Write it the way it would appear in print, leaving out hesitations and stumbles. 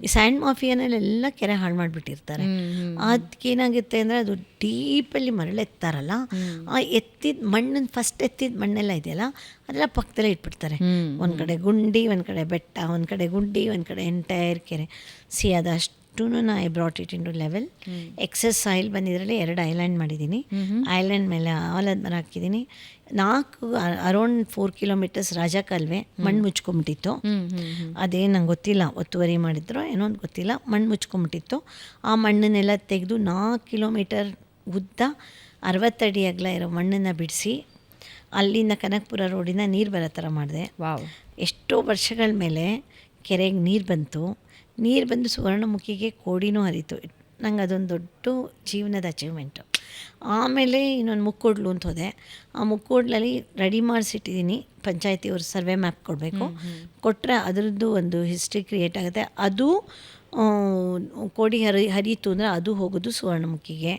ಈ ಸ್ಯಾಂಡ್ ಮಾಫಿಯಾನಲ್ಲೆಲ್ಲ ಕೆರೆ ಹಾಳು ಮಾಡಿಬಿಟ್ಟಿರ್ತಾರೆ. ಅದಕ್ಕೇನಾಗುತ್ತೆ ಅಂದರೆ ಅದು ಡೀಪಲ್ಲಿ ಮರಳೆತ್ತಾರಲ್ಲ, ಆ ಎತ್ತಿದ ಮಣ್ಣನ್ನು ಫಸ್ಟ್ ಎತ್ತಿದ ಮಣ್ಣೆಲ್ಲ ಇದೆಯಲ್ಲ ಅದೆಲ್ಲ ಪಕ್ಕದಲ್ಲೇ ಇಟ್ಬಿಡ್ತಾರೆ. ಒಂದು ಕಡೆ ಗುಂಡಿ, ಒಂದು ಕಡೆ ಬೆಟ್ಟ, ಒಂದು ಕಡೆ ಗುಂಡಿ, ಒಂದು ಕಡೆ ಎಂಟೈರ್ ಕೆರೆ. ಅದಷ್ಟು I brought it in to level. Excess soil ಬಂದಿದ್ರಲ್ಲಿ 2 ಐಲ್ಯಾಂಡ್ ಮಾಡಿದ್ದೀನಿ. ಐಲ್ಯಾಂಡ್ ಮೇಲೆ ಆಲದ ಮರ ಹಾಕಿದ್ದೀನಿ. 4 ಅರೌಂಡ್ 4 ಕಿಲೋಮೀಟರ್ಸ್ ರಾಜ ಕಾಲುವೆ ಮಣ್ಣು ಮುಚ್ಕೊಂಬಿಟ್ಟಿತ್ತು. ಅದೇನು ನಂಗೆ ಗೊತ್ತಿಲ್ಲ, ಒತ್ತುವರಿ ಮಾಡಿದ್ರು ಏನೋ ಒಂದು ಗೊತ್ತಿಲ್ಲ, ಮಣ್ಣು ಮುಚ್ಕೊಂಬಿಟ್ಟಿತ್ತು. ಆ ಮಣ್ಣನ್ನೆಲ್ಲ ತೆಗೆದು 4 ಕಿಲೋಮೀಟರ್ ಉದ್ದ 60 ಅಡಿ ಅಗಲ ಇರೋ ಮಣ್ಣನ್ನು ಬಿಡಿಸಿ ಅಲ್ಲಿಂದ ಕನಕಪುರ ರೋಡಿಂದ ನೀರು ಬರೋ ಥರ ಮಾಡಿದೆ. ಎಷ್ಟೋ ವರ್ಷಗಳ ಮೇಲೆ ಕೆರೆಗೆ ನೀರು ಬಂತು. ನೀರು ಬಂದು ಸುವರ್ಣಮುಖಿಗೆ ಕೋಡಿನೂ ಹರಿತು. ನಂಗೆ ಅದೊಂದು ದೊಡ್ಡ ಜೀವನದ ಅಚೀವ್ಮೆಂಟು. ಆಮೇಲೆ ಇನ್ನೊಂದು ಮುಕ್ಕೋಡ್ಲು ಅಂತ ಹೋದೆ. ಆ ಮುಕ್ಕೋಡ್ಲಲ್ಲಿ ರೆಡಿ ಮಾಡಿಸಿಟ್ಟಿದ್ದೀನಿ. ಪಂಚಾಯತಿಯವ್ರು ಸರ್ವೆ ಮ್ಯಾಪ್ ಕೊಡಬೇಕು, ಕೊಟ್ಟರೆ ಅದರದ್ದು ಒಂದು ಹಿಸ್ಟ್ರಿ ಕ್ರಿಯೇಟ್ ಆಗುತ್ತೆ. ಅದು ಕೋಡಿ ಹರಿಯಿತು ಅಂದರೆ ಅದು ಹೋಗೋದು ಸುವರ್ಣಮುಖಿಗೆ.